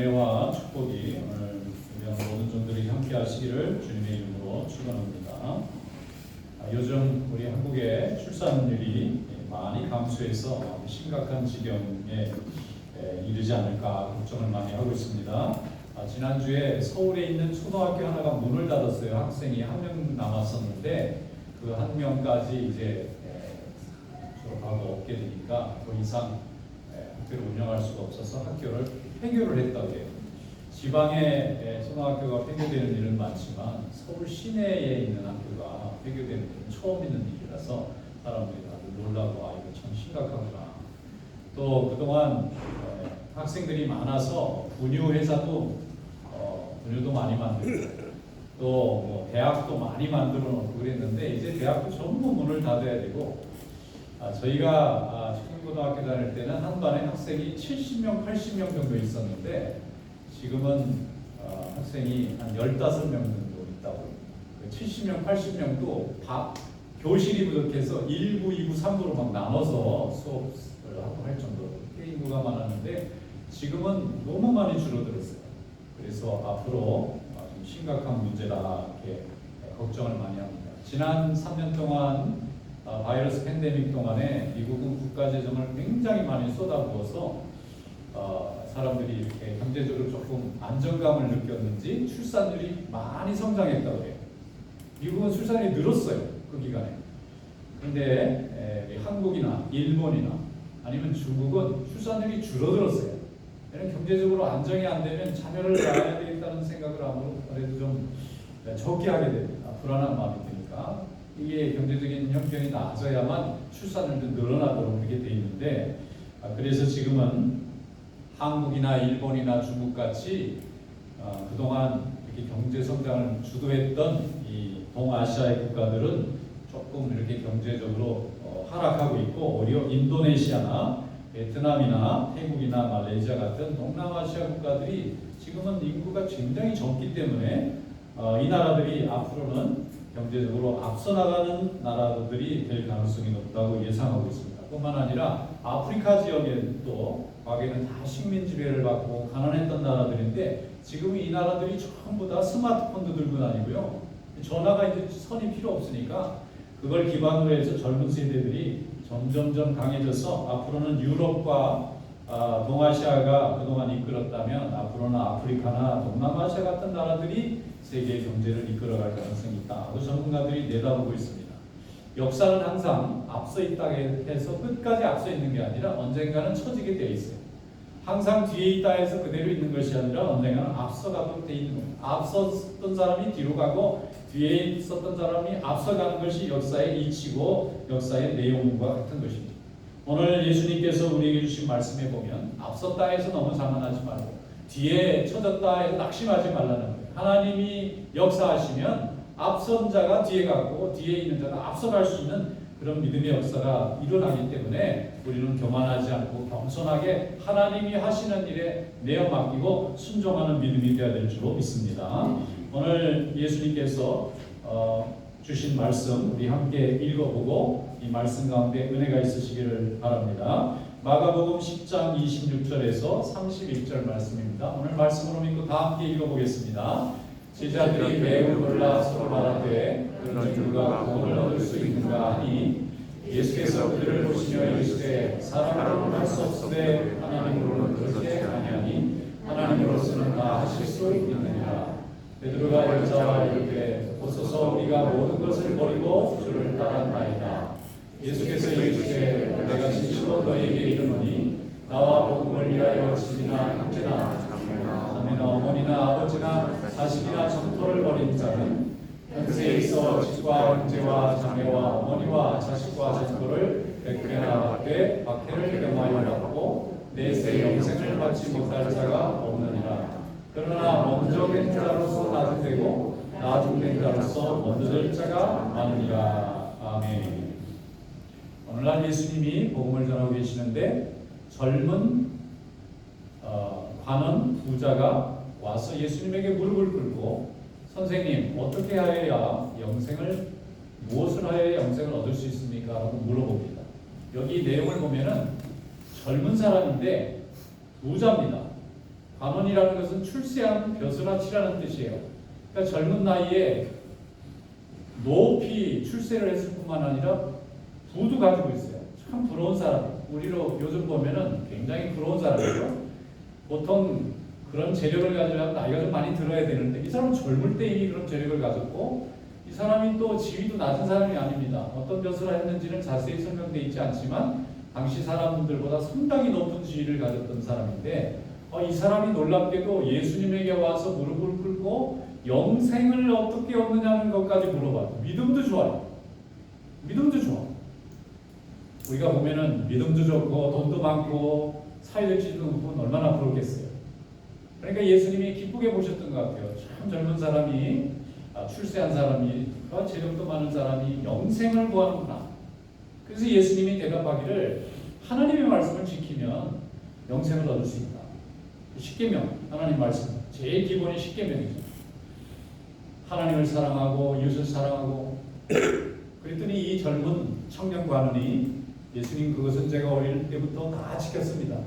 은혜와 축복이 오늘 우리 모든 종들이 함께 하시기를 주님의 이름으로 축원합니다. 요즘 우리 한국의 출산율이 많이 감소해서 심각한 지경에 이르지 않을까 걱정을 많이 하고 있습니다. 지난주에 서울에 있는 초등학교 하나가 문을 닫았어요. 학생이 한 명 남았었는데 그 한 명까지 이제 졸업하고 없게 되니까 더 이상 학교를 운영할 수가 없어서 학교를 폐교를 했다고 해요. 지방에 초등학교가 폐교되는 일은 많지만 서울 시내에 있는 학교가 폐교되는 일은 처음 있는 일이라서 사람들이 다들 놀라고 이거 참 심각하구나. 또 그동안 학생들이 많아서 분유회사도 분유도 많이 만들고 또 대학도 많이 만들어 놓고 그랬는데 이제 대학도 전부 문을 닫아야 되고 저희가 초등고등학교 다닐 때는 한 반에 학생이 70명, 80명 정도 있었는데 지금은 학생이 한 15명 정도 있다고. 70명, 80명도 다 교실이 부족해서 1부, 2부, 3부로 막 나눠서 수업을 하고 할 정도로 인구가 많았는데 지금은 너무 많이 줄어들었어요. 그래서 앞으로 좀 심각한 문제다 이렇게 걱정을 많이 합니다. 지난 3년 동안 바이러스 팬데믹 동안에 미국은 국가 재정을 굉장히 많이 쏟아부어서 사람들이 이렇게 경제적으로 조금 안정감을 느꼈는지 출산율이 많이 성장했다고 해요. 미국은 출산율이 늘었어요. 그 기간에. 그런데 한국이나 일본이나 아니면 중국은 출산율이 줄어들었어요. 왜냐하면 경제적으로 안정이 안 되면 자녀를 낳아야 되겠다는 생각을 아무래도 좀 적게 하게 됩니다. 불안한 마음이 드니까. 이게 경제적인 형편이 나아져야만 출산율도 늘어나도록 그렇게 돼 있는데 그래서 지금은 한국이나 일본이나 중국 같이 그동안 이렇게 경제 성장을 주도했던 이 동아시아의 국가들은 조금 이렇게 경제적으로 하락하고 있고 오히려 인도네시아나 베트남이나 태국이나 말레이시아 같은 동남아시아 국가들이 지금은 인구가 굉장히 적기 때문에 이 나라들이 앞으로는 경제적으로 앞서 나가는 나라들이 될 가능성이 높다고 예상하고 있습니다. 뿐만 아니라 아프리카 지역에도 과거에는 다 식민 지배를 받고 가난했던 나라들인데 지금 이 나라들이 전부 다 스마트폰도 들고 다니고요. 전화가 이제 선이 필요 없으니까 그걸 기반으로 해서 젊은 세대들이 점점점 강해져서 앞으로는 유럽과 동아시아가 그동안 이끌었다면 앞으로는 아프리카나 동남아시아 같은 나라들이 세계 경제를 이끌어갈 가능성이 있다고 전문가들이 내다보고 있습니다. 역사는 항상 앞서 있다 해서 끝까지 앞서 있는 게 아니라 언젠가는 처지게 되어 있어요. 항상 뒤에 있다 해서 그대로 있는 것이 아니라 언젠가는 앞서가도록 되어 있는 겁니다. 앞섰던 사람이 뒤로 가고 뒤에 있었던 사람이 앞서가는 것이 역사의 이치고 역사의 내용과 같은 것입니다. 오늘 예수님께서 우리에게 주신 말씀에 보면 앞섰다 해서 너무 자만하지 말고 뒤에 처졌다 해서 낙심하지 말라는 거예요. 하나님이 역사하시면 앞선 자가 뒤에 가고 뒤에 있는 자가 앞서갈 수 있는 그런 믿음의 역사가 일어나기 때문에 우리는 교만하지 않고 겸손하게 하나님이 하시는 일에 내어 맡기고 순종하는 믿음이 되어야 될 줄 믿습니다. 오늘 예수님께서 주신 말씀 우리 함께 읽어보고 이 말씀 가운데 은혜가 있으시기를 바랍니다. 마가복음 10장 26절에서 31절 말씀입니다. 오늘 말씀으로 믿고 다 함께 읽어보겠습니다. 제자들이 매우 놀라 서로 말하되 그런 누가 구원을 얻을 수 있는가 하니 예수께서 그들을 보시며 이르시되 사람으로는 할 수 없으되 하나님으로는 그렇게 아니하니 하나님으로서는 다 하실 수 있느니라. 베드로가 여자와 이르되 보소서 우리가 모든 것을 버리고 주를 따랐나이다. 예수께서 이르시되 내가 진실로 너희에게 이르노니 나와 복음을 위하여 집이나 형제나 자매나 어머니나 아버지나 자식이나 전토를 벌인 자는 현세에 있어 집과 형제와 자매와 어머니와 자식과 전토를 100배나 받되 박해를 경하여 받고 내세 영생을 받지 못할 자가 없느니라. 그러나 먼저 된 자로서 낮아되고 나중된 자로서 먼저 될 자가 많으니라. 아멘. 오늘날 예수님이 복음을 전하고 계시는데 젊은 관원 부자가 와서 예수님에게 무릎을 꿇고 선생님 어떻게 하여야 무엇을 하여야 영생을 얻을 수 있습니까? 라고 물어봅니다. 여기 내용을 보면은 젊은 사람인데 부자입니다. 관원이라는 것은 출세한 벼슬아치라는 뜻이에요. 그러니까 젊은 나이에 높이 출세를 했을 뿐만 아니라 부도 가지고 있어요. 참 부러운 사람. 우리로 요즘 보면은 굉장히 부러운 사람이죠. 보통 그런 재력을 가지려면 나이가 좀 많이 들어야 되는데 이 사람은 젊을 때 이미 그런 재력을 가졌고 이 사람이 또 지위도 낮은 사람이 아닙니다. 어떤 벼슬을 했는지는 자세히 설명되어 있지 않지만 당시 사람들보다 상당히 높은 지위를 가졌던 사람인데 이 사람이 놀랍게도 예수님에게 와서 무릎을 꿇고 영생을 어떻게 얻느냐는 것까지 물어봐요. 믿음도 좋아요. 믿음도 좋아. 우리가 보면은 믿음도 좋고 돈도 많고 사회적 지위도 높으면 얼마나 부럽겠어요. 그러니까 예수님이 기쁘게 보셨던 것 같아요. 참 젊은 사람이 출세한 사람이 재력도 많은 사람이 영생을 구하는구나. 그래서 예수님이 대답하기를 하나님의 말씀을 지키면 영생을 얻을 수 있다. 십계명, 하나님 말씀 제일 기본이 십계명이죠. 하나님을 사랑하고 이웃을 사랑하고. 그랬더니 이 젊은 청년 관원이 예수님 그것은 제가 어릴 때부터 다 지켰습니다.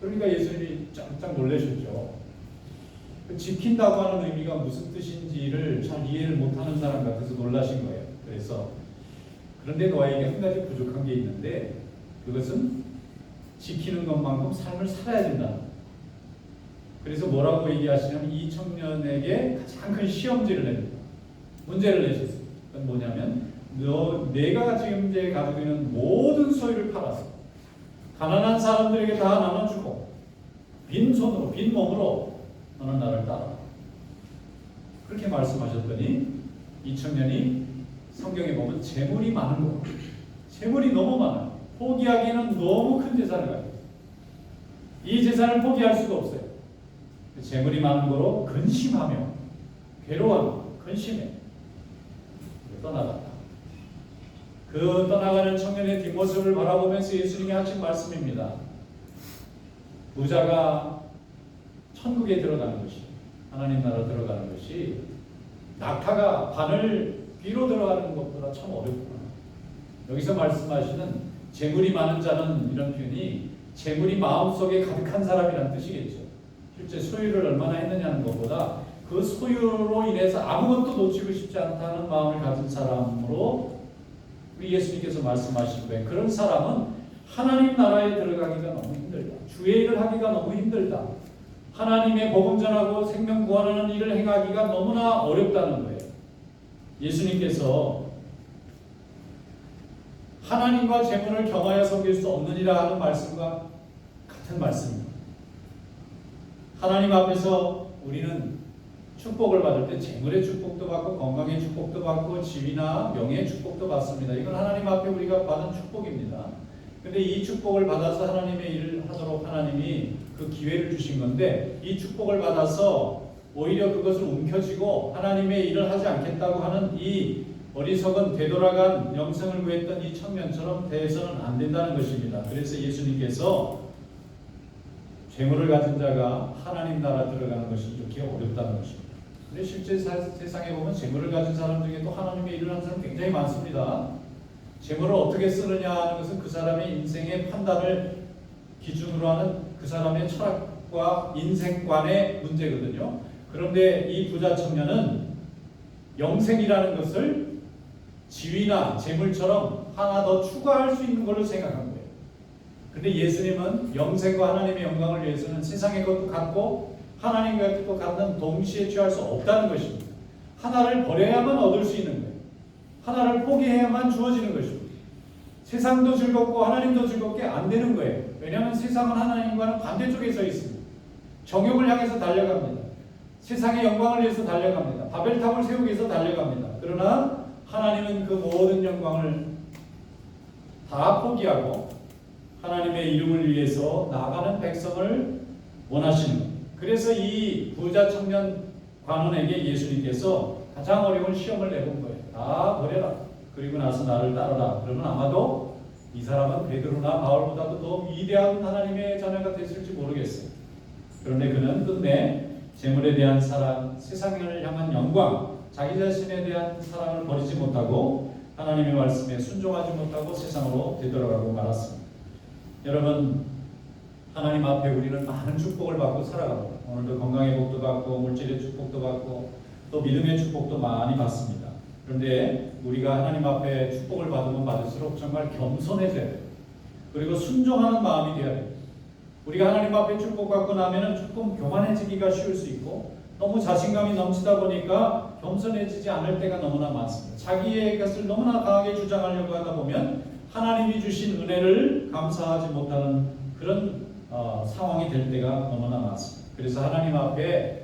그러니까 예수님이 깜짝 놀라셨죠. 지킨다고 하는 의미가 무슨 뜻인지를 잘 이해를 못하는 사람 같아서 놀라신 거예요. 그래서 그런데 너에게 한 가지 부족한 게 있는데 그것은 지키는 것만큼 삶을 살아야 된다. 그래서 뭐라고 얘기하시냐면 이 청년에게 가장 큰 시험지를 냅니다. 문제를 내셨어요. 그건 뭐냐면 내가 지금 이제 가지고 있는 모든 소유를 팔아서 가난한 사람들에게 다 나눠주고 빈손으로 빈 몸으로 너는 나를 따라. 그렇게 말씀하셨더니 이 청년이 성경에 보면 재물이 많은 거. 재물이 너무 많아요. 포기하기에는 너무 큰 재산을 가지고 있어요. 이 재산을 포기할 수가 없어요. 재물이 많은 거로 근심하며 괴로워하며 근심해 떠나갔다. 그 떠나가는 청년의 뒷모습을 바라보면서 예수님이 하신 말씀입니다. 부자가 천국에 들어가는 것이 하나님 나라 들어가는 것이 낙타가 바늘 뒤로 들어가는 것보다 참 어렵구나. 여기서 말씀하시는 재물이 많은 자는 이런 표현이 재물이 마음속에 가득한 사람이라는 뜻이겠죠. 실제 소유를 얼마나 했느냐는 것보다 그 소유로 인해서 아무것도 놓치고 싶지 않다는 마음을 가진 사람으로 우리 예수님께서 말씀하신 거예요. 그런 사람은 하나님 나라에 들어가기가 너무 힘들다. 주의 일을 하기가 너무 힘들다. 하나님의 복음 전하고 생명 구원하는 일을 행하기가 너무나 어렵다는 거예요. 예수님께서 하나님과 재물을 겸하여 섬길 수 없느니라 하는 말씀과 같은 말씀입니다. 하나님 앞에서 우리는 축복을 받을 때 재물의 축복도 받고 건강의 축복도 받고 지위나 명예의 축복도 받습니다. 이건 하나님 앞에 우리가 받은 축복입니다. 근데 이 축복을 받아서 하나님의 일을 하도록 하나님이 그 기회를 주신 건데 이 축복을 받아서 오히려 그것을 움켜쥐고 하나님의 일을 하지 않겠다고 하는 이 어리석은 되돌아간 영생을 구했던 이 청년처럼 대해서는 안 된다는 것입니다. 그래서 예수님께서 재물을 가진 자가 하나님 나라 들어가는 것이 이렇게 어렵다는 것입니다. 근데 실제 세상에 보면 재물을 가진 사람 중에도 하나님의 일을 하는 사람 굉장히 많습니다. 재물을 어떻게 쓰느냐 하는 것은 그 사람의 인생의 판단을 기준으로 하는 그 사람의 철학과 인생관의 문제거든요. 그런데 이 부자 청년은 영생이라는 것을 지위나 재물처럼 하나 더 추가할 수 있는 걸로 생각한 거예요. 근데 예수님은 영생과 하나님의 영광을 위해서는 세상의 것도 갖고 하나님과 것도 갖는 동시에 취할 수 없다는 것입니다. 하나를 버려야만 얻을 수 있는 거예요. 하나를 포기해야만 주어지는 것입니다. 세상도 즐겁고 하나님도 즐겁게 안 되는 거예요. 왜냐하면 세상은 하나님과는 반대쪽에 서 있습니다. 정욕을 향해서 달려갑니다. 세상의 영광을 위해서 달려갑니다. 바벨탑을 세우기 위해서 달려갑니다. 그러나 하나님은 그 모든 영광을 다 포기하고 하나님의 이름을 위해서 나아가는 백성을 원하시는 겁니다. 그래서 이 부자 청년 관원에게 예수님께서 가장 어려운 시험을 내본 거예요. 다 버려라. 그리고 나서 나를 따르라. 그러면 아마도 이 사람은 베드로나 바울보다도 더 위대한 하나님의 자녀가 됐을지 모르겠어요. 그런데 그는 끝내 재물에 대한 사랑, 세상을 향한 영광, 자기 자신에 대한 사랑을 버리지 못하고 하나님의 말씀에 순종하지 못하고 세상으로 되돌아가고 말았습니다. 여러분, 하나님 앞에 우리는 많은 축복을 받고 살아갑니다. 오늘도 건강의 복도 받고 물질의 축복도 받고 또 믿음의 축복도 많이 받습니다. 그런데 우리가 하나님 앞에 축복을 받으면 받을수록 정말 겸손해져야 돼요. 그리고 순종하는 마음이 되어야 돼요. 우리가 하나님 앞에 축복받고 나면은 조금 교만해지기가 쉬울 수 있고 너무 자신감이 넘치다 보니까 겸손해지지 않을 때가 너무나 많습니다. 자기의 것을 너무나 강하게 주장하려고 하다 보면 하나님이 주신 은혜를 감사하지 못하는 그런 상황이 될 때가 너무나 많습니다. 그래서 하나님 앞에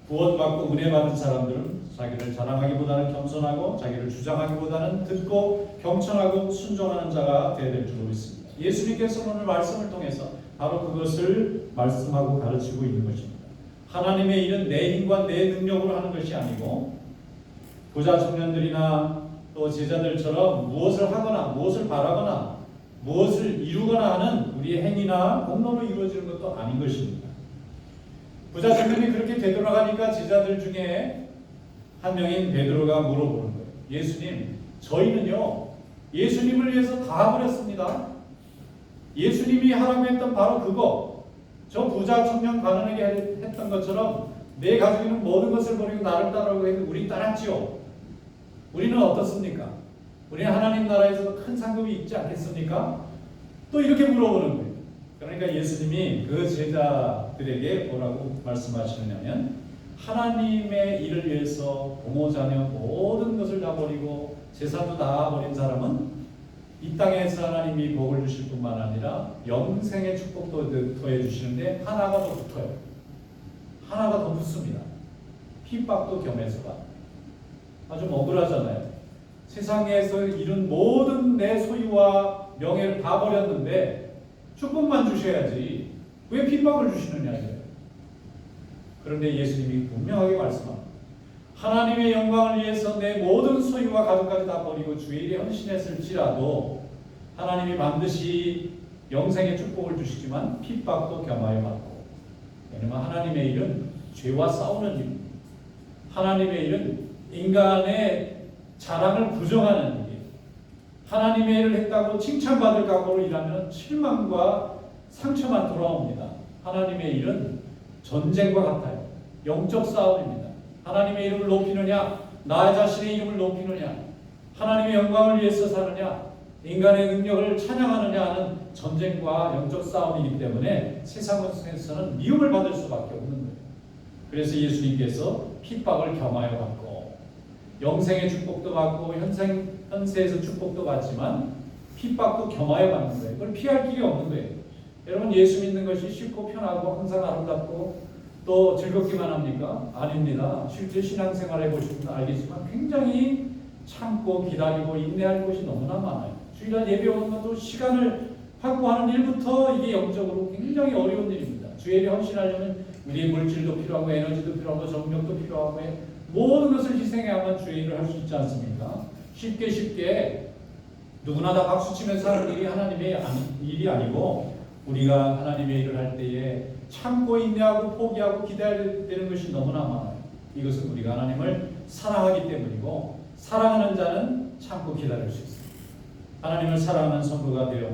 구원받고 은혜 받은 사람들은 자기를 자랑하기보다는 겸손하고 자기를 주장하기보다는 듣고 경청하고 순종하는 자가 되어야 될 줄로 믿습니다. 예수님께서 오늘 말씀을 통해서 바로 그것을 말씀하고 가르치고 있는 것입니다. 하나님의 일은 내 힘과 내 능력으로 하는 것이 아니고 부자 청년들이나 또 제자들처럼 무엇을 하거나 무엇을 바라거나 무엇을 이루거나 하는 우리의 행위나 공로로 이루어지는 것도 아닌 것입니다. 부자 청년이 그렇게 되돌아가니까 제자들 중에 한 명인 베드로가 물어보는 거예요. 예수님, 저희는요 예수님을 위해서 다 버렸습니다. 예수님이 하라고 했던 바로 그거, 저 부자 청년 가난에게 했던 것처럼 내 가지고 있는 모든 것을 버리고 나를 따르라고 해도 우리 따랐지요. 우리는 어떻습니까? 우리는 하나님 나라에서도 큰 상급이 있지 않겠습니까? 또 이렇게 물어보는 거예요. 그러니까 예수님이 그 제자들에게 뭐라고 말씀하시느냐면 하나님의 일을 위해서 부모 자녀 모든 것을 다 버리고 재산도 다 버린 사람은 이 땅에서 하나님이 복을 주실 뿐만 아니라 영생의 축복도 더해 주시는데 하나가 더 붙어요. 하나가 더 붙습니다. 핍박도 겸해서 받. 아주 억울하잖아요. 세상에서 이룬 모든 내 소유와 명예를 다 버렸는데 축복만 주셔야지 왜 핍박을 주시느냐. 그런데 예수님이 분명하게 말씀합니다. 하나님의 영광을 위해서 내 모든 소유와 가족까지 다 버리고 주의 일에 헌신했을지라도 하나님이 반드시 영생의 축복을 주시지만 핍박도 겸하여 받고, 왜냐하면 하나님의 일은 죄와 싸우는 일입니다. 하나님의 일은 인간의 자랑을 부정하는 일이에요. 하나님의 일을 했다고 칭찬받을 각오로 일하면 실망과 상처만 돌아옵니다. 하나님의 일은 전쟁과 같아요. 영적 싸움입니다. 하나님의 이름을 높이느냐, 나 자신의 이름을 높이느냐, 하나님의 영광을 위해서 사느냐, 인간의 능력을 찬양하느냐 하는 전쟁과 영적 싸움이기 때문에 세상에서는 미움을 받을 수밖에 없는 거예요. 그래서 예수님께서 핍박을 겸하여 받고 영생의 축복도 받고 현세에서 축복도 받지만 핍박도 겸하여 받는 거예요. 그걸 피할 길이 없는 거예요. 여러분, 예수 믿는 것이 쉽고 편하고 항상 아름답고 또 즐겁기만 합니까? 아닙니다. 실제 신앙생활 해보시면 알겠지만 굉장히 참고 기다리고 인내할 것이 너무나 많아요. 주일날 예배 오는 것도 시간을 확보하는 일부터 이게 영적으로 굉장히 어려운 일입니다. 주일에 헌신하려면 우리의 물질도 필요하고 에너지도 필요하고 정력도 필요하고 모든 것을 희생해야만 주의 일을 할 수 있지 않습니까? 쉽게 누구나 다 박수치면서 하는 일이 하나님의 일이 아니고 우리가 하나님의 일을 할 때에 참고 인내하고 포기하고 기다려야 되는 것이 너무나 많아요. 이것은 우리가 하나님을 사랑하기 때문이고 사랑하는 자는 참고 기다릴 수 있습니다. 하나님을 사랑하는 성도가 되어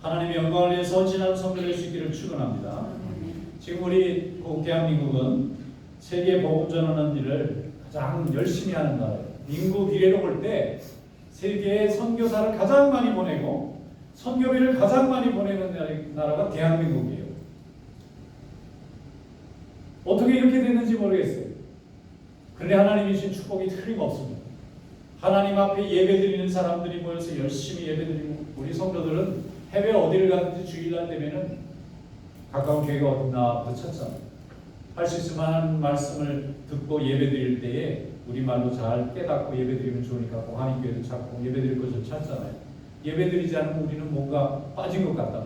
하나님의 영광을 위해서 헌신하는 성도 될 수 있기를 축원합니다. 지금 우리 대한민국은 세계 복음 전하는 일을 가장 열심히 하는 나라예요. 인구 비례로 볼 때 세계에 선교사를 가장 많이 보내고 선교비를 가장 많이 보내는 나라가 대한민국이에요. 어떻게 이렇게 됐는지 모르겠어요. 그런데 하나님이 주신 축복이 틀림없습니다. 하나님 앞에 예배드리는 사람들이 모여서 열심히 예배드리고 우리 성도들은 해외 어디를 가든지 주일날 되면은 가까운 교회가 어딨나 찾잖아요. 할 수 있으면 하는 말씀을 듣고 예배드릴 때에 우리말로 잘 깨닫고 예배드리면 좋으니까 하나님교회도 찾고 예배드릴 것을 찾잖아요. 예배드리지 않으면 우리는 뭔가 빠진 것 같다.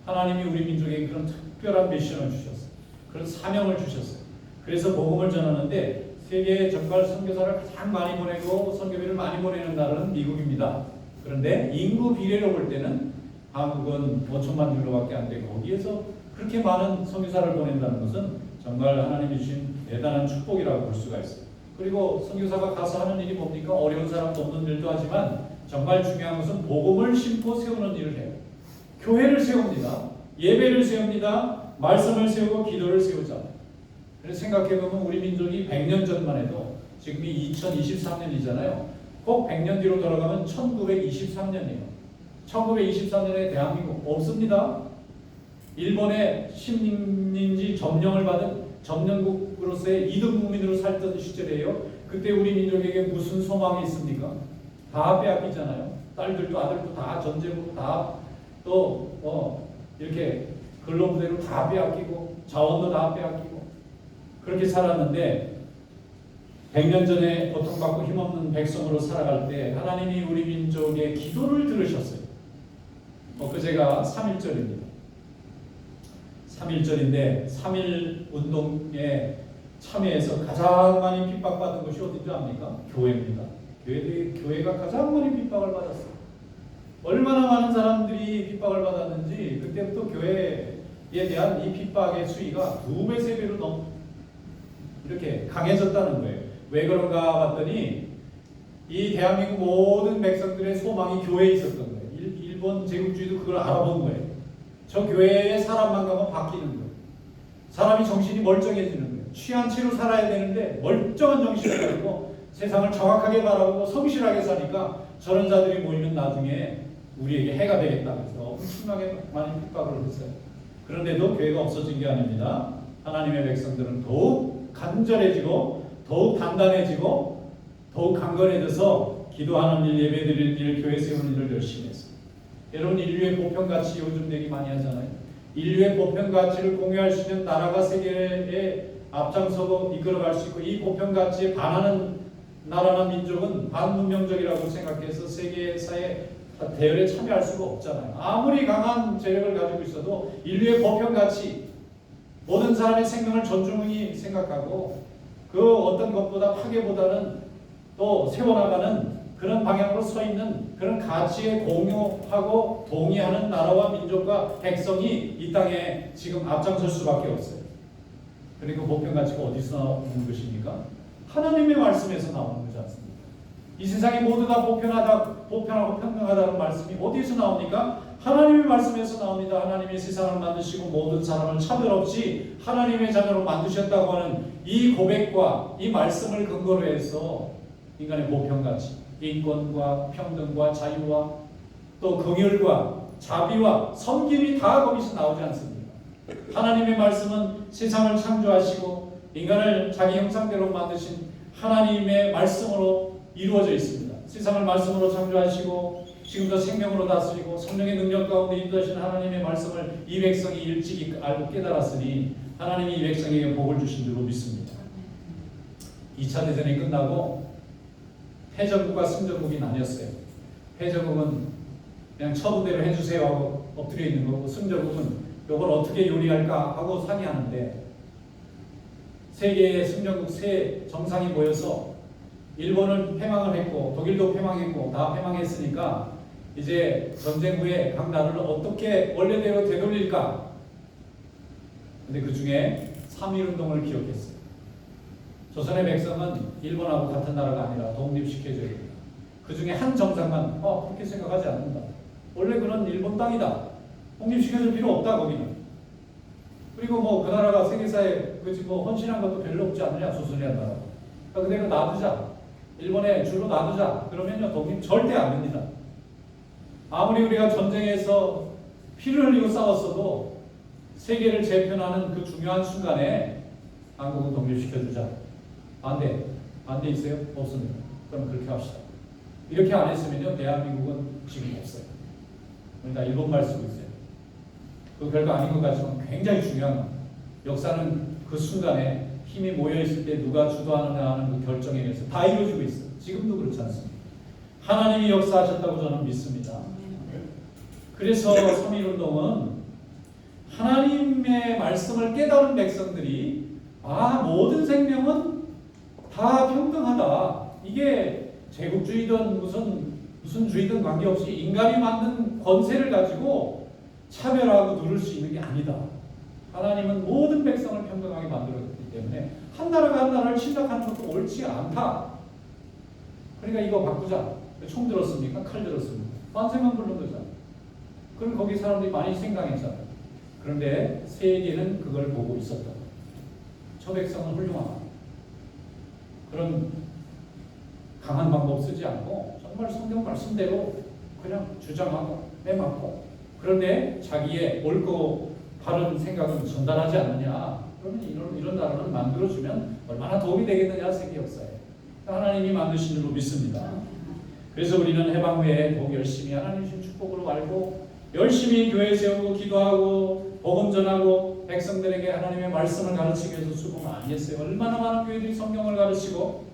하나님이 우리 민족에 그런 특별한 미션을 주셨어요. 그런 사명을 주셨어요. 그래서 복음을 전하는데 세계에 정말 선교사를 가장 많이 보내고 선교비를 많이 보내는 나라는 미국입니다. 그런데 인구 비례로 볼 때는 한국은 5천만 정도밖에 안 되고 거기에서 그렇게 많은 선교사를 보낸다는 것은 정말 하나님이 주신 대단한 축복이라고 볼 수가 있어요. 그리고 선교사가 가서 하는 일이 뭡니까? 어려운 사람 돕는 일도 하지만 정말 중요한 것은 복음을 심고 세우는 일을 해요. 교회를 세웁니다. 예배를 세웁니다. 말씀을 세우고 기도를 세우자. 그래서 생각해보면 우리 민족이 100년 전만 해도 지금이 2023년이잖아요. 꼭 100년 뒤로 돌아가면 1923년이에요. 1923년에 대한민국 없습니다. 일본의 식민지 점령을 받은 점령국으로서의 이등 국민으로 살던 시절이에요. 그때 우리 민족에게 무슨 소망이 있습니까? 다 빼앗기잖아요. 딸들도 아들도 다 전쟁으로 다 또 이렇게 근로부대로 다 빼앗기고 자원도 다 빼앗기고 그렇게 살았는데 100년 전에 고통받고 힘없는 백성으로 살아갈 때 하나님이 우리 민족의 기도를 들으셨어요. 그제가 3.1절입니다. 3.1절인데 3.1 운동에 참여해서 가장 많이 핍박받은 곳이 어딘지 압니까? 교회입니다. 교회가 가장 많이 핍박을 받았어요. 얼마나 많은 사람들이 핍박을 받았는지 그때부터 교회에 대한 이 핍박의 수위가 2배, 3배로 넘 이렇게 강해졌다는 거예요. 왜 그런가 봤더니 이 대한민국 모든 백성들의 소망이 교회에 있었던 거예요. 일본 제국주의도 그걸 알아본 거예요. 저 교회에 사람만 가면 바뀌는 거예요. 사람이 정신이 멀쩡해지는 거예요. 취한 채로 살아야 되는데 멀쩡한 정신을 가지고 세상을 정확하게 바라보고 성실하게 사니까 저런 자들이 모이면 나중에 우리에게 해가 되겠다면서 엄청나게 많이 핍박을 했어요. 그런데도 교회가 없어진 게 아닙니다. 하나님의 백성들은 더욱 간절해지고 더욱 단단해지고 더욱 강건해져서 기도하는 일, 예배드리는 일, 교회 세우는 일을 열심히 했어요. 여러분 인류의 보편가치 요즘 얘기 많이 하잖아요. 인류의 보편가치를 공유할 수 있는 나라가 세계에 앞장서고 이끌어갈 수 있고 이 보편가치에 반하는 나라나 민족은 반문명적이라고 생각해서 세계사의 대열에 참여할 수가 없잖아요. 아무리 강한 재력을 가지고 있어도 인류의 보편가치 모든 사람의 생명을 존중히 생각하고 그 어떤 것보다 파괴보다는 또 세워나가는 그런 방향으로 서 있는 그런 가치에 공유하고 동의하는 나라와 민족과 백성이 이 땅에 지금 앞장설 수밖에 없어요. 그리고 보편가치가 어디서 나오는 것입니까? 하나님의 말씀에서 나오는 거지 않습니까? 이 세상이 모두 다 보편하고 평등하다는 말씀이 어디서 나옵니까? 하나님의 말씀에서 나옵니다. 하나님이 세상을 만드시고 모든 사람을 차별 없이 하나님의 자녀로 만드셨다고 하는 이 고백과 이 말씀을 근거로 해서 인간의 보편가치, 인권과 평등과 자유와 또 긍휼과 자비와 섬김이 다 거기서 나오지 않습니까? 하나님의 말씀은 세상을 창조하시고 인간을 자기 형상대로 만드신 하나님의 말씀으로 이루어져 있습니다. 세상을 말씀으로 창조하시고 지금도 생명으로 다스리고 성령의 능력 가운데 인도하신 하나님의 말씀을 이 백성이 일찍이 알고 깨달았으니 하나님이 이 백성에게 복을 주신 줄로 믿습니다. 2차 대전이 끝나고 패전국과 승전국이 나뉘었어요. 패전국은 그냥 처분대로 해주세요 하고 엎드려 있는 거고 승전국은 이걸 어떻게 요리할까 하고 상의하는데 세계의 승전국 세 정상이 모여서 일본은 패망을 했고 독일도 패망했고 다 패망했으니까 이제 전쟁 후에 각 나라를 어떻게 원래대로 되돌릴까? 근데 그 중에 3.1운동을 기억했어요. 조선의 백성은 일본하고 같은 나라가 아니라 독립시켜줘야 된다. 그 중에 한 정상만 그렇게 생각하지 않는다. 원래 그런 일본 땅이다. 독립시켜줄 필요 없다 거기는. 그리고 뭐 그 나라가 세계사에 그치 뭐 헌신한 것도 별로 없지 않느냐 조선이란 나라. 그대로 놔두자. 일본에 주로 놔두자. 그러면요 독립 절대 안 됩니다. 아무리 우리가 전쟁에서 피를 흘리고 싸웠어도 세계를 재편하는 그 중요한 순간에 한국은 독립시켜주자. 안 돼. 안 돼 있어요? 없습니다. 그럼 그렇게 합시다. 이렇게 안 했으면요 대한민국은 지금 없어요. 그러니까 일본말 쓰고 있어요. 그 별거 아닌 것 같지만 굉장히 중요한 겁니다. 역사는 그 순간에 힘이 모여있을 때 누가 주도하느냐 하는 그 결정에 의해서 다 이루어지고 있어요. 지금도 그렇지 않습니다. 하나님이 역사하셨다고 저는 믿습니다. 그래서 3.1운동은 하나님의 말씀을 깨달은 백성들이 모든 생명은 다 평등하다. 이게 제국주의든 무슨 주의든 관계없이 인간이 만든 권세를 가지고 차별하고 누를 수 있는 게 아니다. 하나님은 모든 백성을 평등하게 만들었기 때문에 한 나라가 한 나라를 침략하는 것도 옳지 않다. 그러니까 이거 바꾸자. 총 들었습니까? 칼 들었습니까? 만세만 부른 거잖아. 그럼 거기 사람들이 많이 생각했잖아요. 그런데 세계는 그걸 보고 있었다. 저 백성은 훌륭하다. 그런 강한 방법 쓰지 않고 정말 성경 말씀대로 그냥 주장하고 매맞고, 그런데 자기의 옳고 바른 생각은 전달하지 않느냐. 그러면 이런 나라를 만들어주면 얼마나 도움이 되겠느냐. 세계 역사에 하나님이 만드신 줄로 믿습니다. 그래서 우리는 해방 후에 더욱 열심히 하나님 주신 축복으로 알고 열심히 교회 세우고 기도하고 복음 전하고 백성들에게 하나님의 말씀을 가르치기 위해서 수고 많이 했어요. 얼마나 많은 교회들이 성경을 가르치고,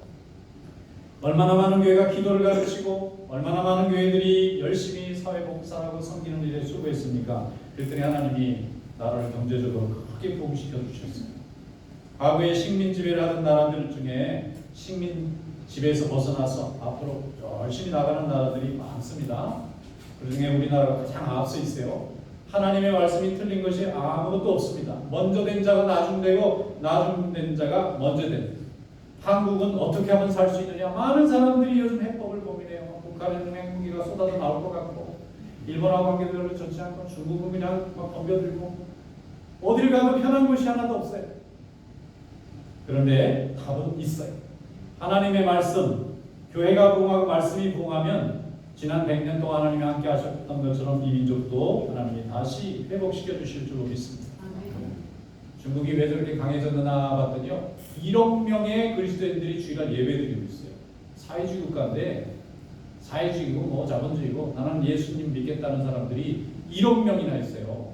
얼마나 많은 교회가 기도를 가르치고, 얼마나 많은 교회들이 열심히 사회복사하고 섬기는 일에 수고했습니까? 그랬더니 하나님이 나라를 경제적으로 크게 복시켜 주셨어요. 과거에 식민지배를 하던 나라들 중에 식민지배에서 벗어나서 앞으로 열심히 나가는 나라들이 많습니다. 그 중에 우리나라가 가장 앞서 있어요. 하나님의 말씀이 틀린 것이 아무것도 없습니다. 먼저 된 자가 나중되고 나중된 자가 먼저 된다. 한국은 어떻게 하면 살 수 있느냐. 많은 사람들이 요즘 해법을 고민해요. 북한에는 핵무기가 쏟아져 나올 것 같고, 일본하고 관계도 별로 좋지 않고, 중국은 그냥 막 덤벼들고, 어딜 가도 편한 곳이 하나도 없어요. 그런데 답은 있어요. 하나님의 말씀, 교회가 부흥하고 말씀이 부흥하면 지난 100년 동안 하나님이 함께 하셨던 것처럼 이 민족도 하나님이 다시 회복시켜 주실 줄로 믿습니다. 중국이 왜 저렇게 강해졌나 봤더니요, 1억 명의 그리스도인들이 주일날 예배드리고 있어요. 사회주의 국가인데, 사회주의고 뭐 자본주의고 나는 예수님 믿겠다는 사람들이 1억 명이나 있어요.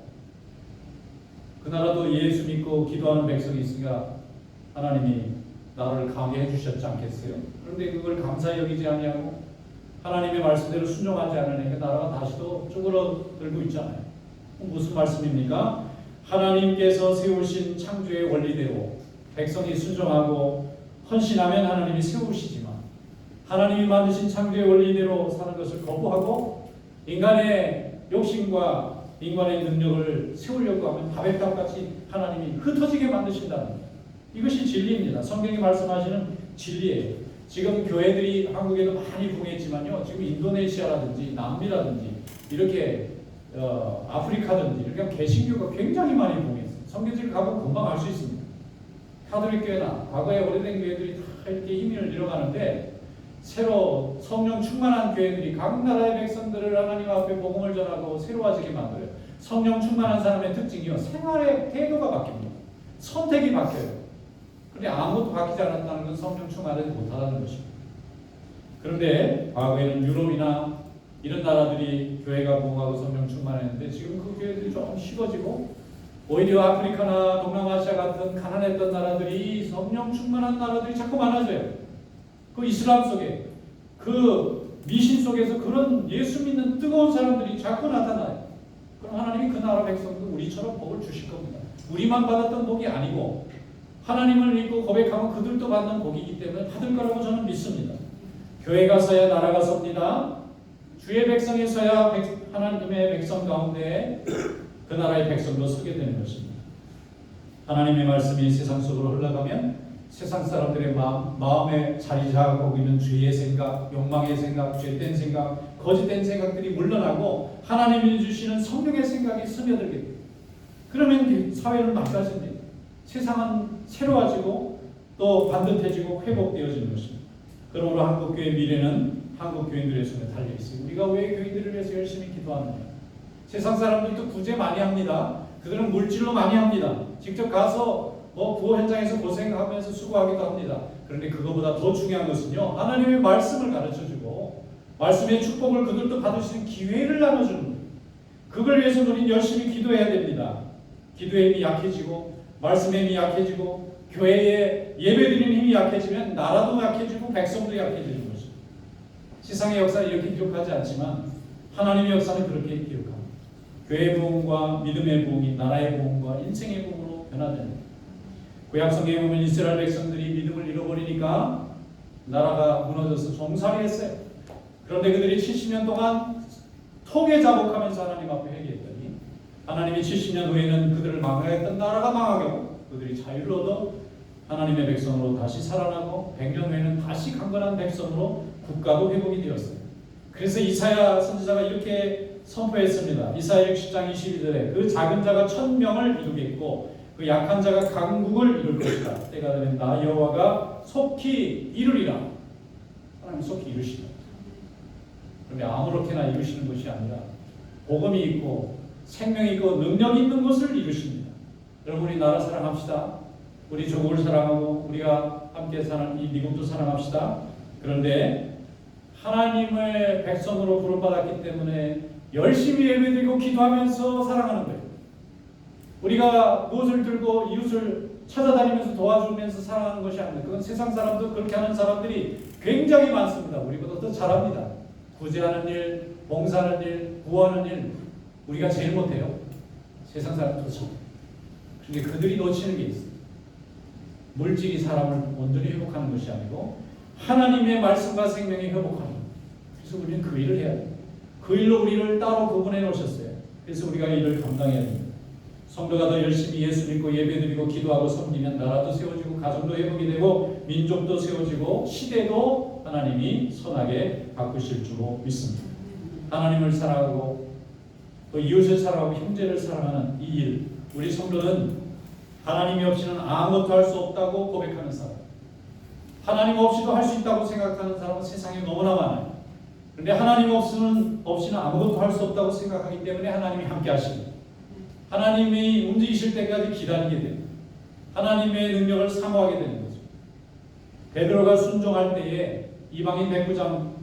그 나라도 예수 믿고 기도하는 백성이 있으니까 하나님이 나라를 강하게 해주셨지 않겠어요? 그런데 그걸 감사히 여기지 아니하고 하나님의 말씀대로 순종하지 않으니까 나라가 다시도 쭈그러들고 있잖아요. 무슨 말씀입니까? 하나님께서 세우신 창조의 원리대로 백성이 순종하고 헌신하면 하나님이 세우시지만, 하나님이 만드신 창조의 원리대로 사는 것을 거부하고 인간의 욕심과 인간의 능력을 세우려고 하면 바벨탑같이 하나님이 흩어지게 만드신다는 거예요. 이것이 진리입니다. 성경이 말씀하시는 진리예요. 지금 교회들이 한국에도 많이 부흥했지만요, 지금 인도네시아라든지 남미라든지 이렇게 아프리카든지 이렇게 개신교가 굉장히 많이 부흥했어요. 성경을 가보면 금방 알 수 있습니다. 카톨릭 교회나 과거에 오래된 교회들이 다 이렇게 힘을 잃어가는데, 새로 성령 충만한 교회들이 각 나라의 백성들을 하나님 앞에 복음을 전하고 새로워지게 만들어요. 성령 충만한 사람의 특징이요, 생활의 태도가 바뀝니다. 선택이 바뀌어요. 그런데 아무것도 바뀌지 않았다는 건 성령 충만하지 못하다는 것입니다. 그런데 과거에는 유럽이나 이런 나라들이 교회가 부흥하고 성령 충만했는데, 지금 그 교회들이 조금 식어지고, 오히려 아프리카나 동남아시아 같은 가난했던 나라들이 성령 충만한 나라들이 자꾸 많아져요. 그 이슬람 속에, 그 미신 속에서 그런 예수 믿는 뜨거운 사람들이 자꾸 나타나요. 그럼 하나님이 그 나라 백성도 우리처럼 복을 주실 겁니다. 우리만 받았던 복이 아니고 하나님을 믿고 고백하면 그들도 받는 복이기 때문에 받을 거라고 저는 믿습니다. 교회가 서야 나라가 섭니다. 주의 백성이 서야 하나님의 백성 가운데 그 나라의 백성도 서게 되는 것입니다. 하나님의 말씀이 세상 속으로 흘러가면 세상 사람들의 마음에 자리 잡고 있는 죄의 생각, 욕망의 생각, 죄된 생각, 거짓된 생각들이 물러나고 하나님이 주시는 성령의 생각이 스며들게 됩니다. 그러면 사회는 맑아집니다. 세상은 새로워지고 또 반듯해지고 회복되어지는 것입니다. 그러므로 한국교회 미래는 한국교인들의 손에 달려있어요. 우리가 왜 교인들을 위해서 열심히 기도하느냐? 세상 사람들도 구제 많이 합니다. 그들은 물질로 많이 합니다. 직접 가서 부호 현장에서 고생하면서 수고하기도 합니다. 그런데 그거보다 더 중요한 것은요, 하나님의 말씀을 가르쳐주고 말씀의 축복을 그들도 받을 수 있는 기회를 나눠주는 거예요. 그걸 위해서 우리는 열심히 기도해야 됩니다. 기도의 힘이 약해지고 말씀의 힘이 약해지고 교회의 예배드리는 힘이 약해지면 나라도 약해지고 백성도 약해지는 것입니다. 세상의 역사는 이렇게 기록하지 않지만 하나님의 역사는 그렇게 기록합니다. 교회의 부흥과 믿음의 부흥이 나라의 부흥과 인생의 부흥으로 변화됩니다. 구약성경에 보면 이스라엘 백성들이 믿음을 잃어버리니까 나라가 무너져서 종살이했어요. 그런데 그들이 70년 동안 통에 자복하면서 하나님 앞에 회개했더니 하나님이 70년 후에는 그들을 망하였던 나라가 망하게 하고 그들이 자유를 얻어 하나님의 백성으로 다시 살아나고 100년 후에는 다시 강건한 백성으로 국가도 회복이 되었어요. 그래서 이사야 선지자가 이렇게 선포했습니다. 이사야 60장 22절에 그 작은 자가 1000명을 이루겠고 그 약한 자가 강국을 이룰 것이다. 때가 되면 나 여호와가 속히 이루리라. 하나님 속히 이루시다. 그러면 아무렇게나 이루시는 것이 아니라 복음이 있고 생명이 있고 능력이 있는 것을 이루십니다. 여러분 우리 나라 사랑합시다. 우리 조국을 사랑하고 우리가 함께 사는 이 미국도 사랑합시다. 그런데 하나님의 백성으로 부름받았기 때문에 열심히 예배드리고 기도하면서 사랑하는 거예요. 우리가 무엇을 들고 이웃을 찾아다니면서 도와주면서 사랑하는 것이 아닙니다. 그건 세상 사람도 그렇게 하는 사람들이 굉장히 많습니다. 우리보다 더 잘합니다. 구제하는 일, 봉사하는 일, 구하는 일 우리가 제일 못해요. 세상 사람들도 참. 그런데 그들이 놓치는 게 있어요. 물질이 사람을 온전히 회복하는 것이 아니고 하나님의 말씀과 생명이 회복하는 거예요. 그래서 우리는 그 일을 해야 돼요. 그 일로 우리를 따로 구분해 놓으셨어요. 그래서 우리가 이 일을 감당해야 됩니다. 성도가 더 열심히 예수 믿고 예배드리고 기도하고 섬기면 나라도 세워지고 가정도 회복이 되고 민족도 세워지고 시대도 하나님이 선하게 바꾸실 줄로 믿습니다. 하나님을 사랑하고 또 이웃을 사랑하고 형제를 사랑하는 이 일, 우리 성도는 하나님이 없이는 아무것도 할 수 없다고 고백하는 사람, 하나님 없이도 할 수 있다고 생각하는 사람은 세상에 너무나 많아요. 그런데 하나님 없이는 아무것도 할 수 없다고 생각하기 때문에 하나님이 함께 하십니다. 하나님이 움직이실 때까지 기다리게 됩니다. 하나님의 능력을 사모하게 되는 거죠. 베드로가 순종할 때에 이방인 백부장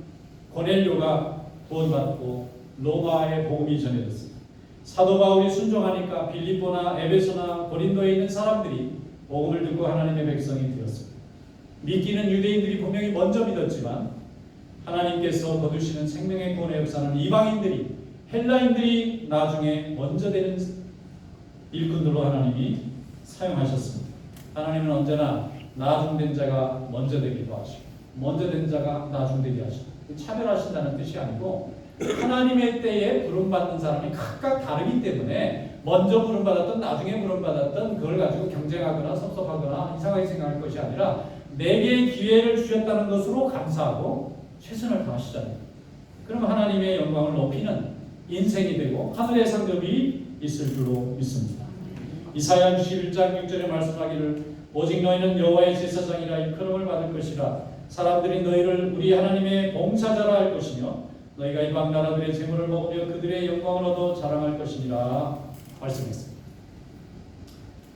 고넬료가 구원받고 로마의 복음이 전해졌습니다. 사도 바울이 순종하니까 빌립보나 에베소나 고린도에 있는 사람들이 복음을 듣고 하나님의 백성이 되었습니다. 믿기는 유대인들이 분명히 먼저 믿었지만 하나님께서 거두시는 생명의 구원의 역사는 이방인들이 헬라인들이 나중에 먼저 되는 일꾼들로 하나님이 사용하셨습니다. 하나님은 언제나 나중된 자가 먼저 되기도 하시고 먼저 된 자가 나중되게 하시고 차별하신다는 뜻이 아니고 하나님의 때에 부름받는 사람이 각각 다르기 때문에 먼저 부름받았던 나중에 부름받았던 그걸 가지고 경쟁하거나 섭섭하거나 이상하게 생각할 것이 아니라 내게 기회를 주셨다는 것으로 감사하고 최선을 다하시잖아요. 그럼 하나님의 영광을 높이는 인생이 되고 하늘의 상급이 있을 줄로 믿습니다. 이사야 61장 6절에 말씀하기를 오직 너희는 여호와의 제사장이라 일컬음을 받을 것이라 사람들이 너희를 우리 하나님의 봉사자라 할 것이며 너희가 이방 나라들의 재물을 먹으며 그들의 영광을 얻어 자랑할 것이니라 말씀했습니다.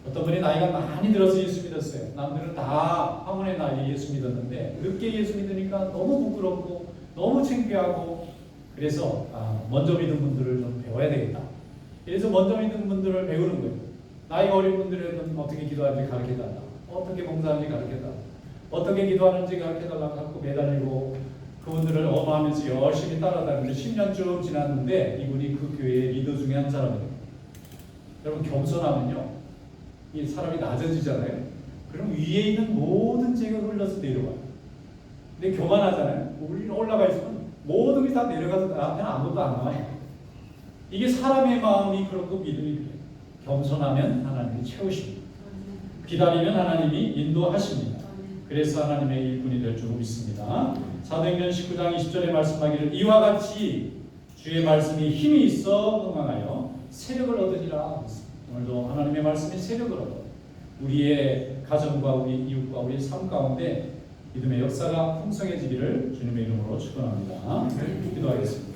어떤 분이 나이가 많이 들어서 예수 믿었어요. 남들은 다 황혼의 나이에 예수 믿었는데 늦게 예수 믿으니까 너무 부끄럽고 너무 창피하고 그래서 먼저 믿은 분들을 좀 배워야 되겠다. 그래서 먼저 믿은 분들을 배우는 거예요. 나이가 어린 분들은 어떻게 기도하는지 가르쳐달라. 어떻게 봉사하는지 가르쳐달라. 어떻게 기도하는지 가르쳐달라고 자꾸 매달리고 그분들을 엄하면서 열심히 따라다니는데 10년쯤 지났는데 이분이 그 교회의 리더 중에 한 사람이에요. 여러분 겸손하면요. 이 사람이 낮아지잖아요. 그럼 위에 있는 모든 죄가 흘러서 내려와요. 근데 교만하잖아요. 우리는 올라가 있으면 모든 게 다 내려가서 나한테는 아무것도 안 나와요. 이게 사람의 마음이 그렇고 믿음이 그래요. 겸손하면 하나님이 채우십니다. 기다리면 하나님이 인도하십니다. 그래서 하나님의 일꾼이 될 줄 믿습니다. 사도행전 19장 20절에 말씀하기를 이와 같이 주의 말씀이 힘이 있어 흥황하여 세력을 얻으리라. 오늘도 하나님의 말씀이 세력을 얻어 우리의 가정과 우리 이웃과 우리의 삶 가운데 믿음의 역사가 풍성해지기를 주님의 이름으로 축원합니다. 기도하겠습니다.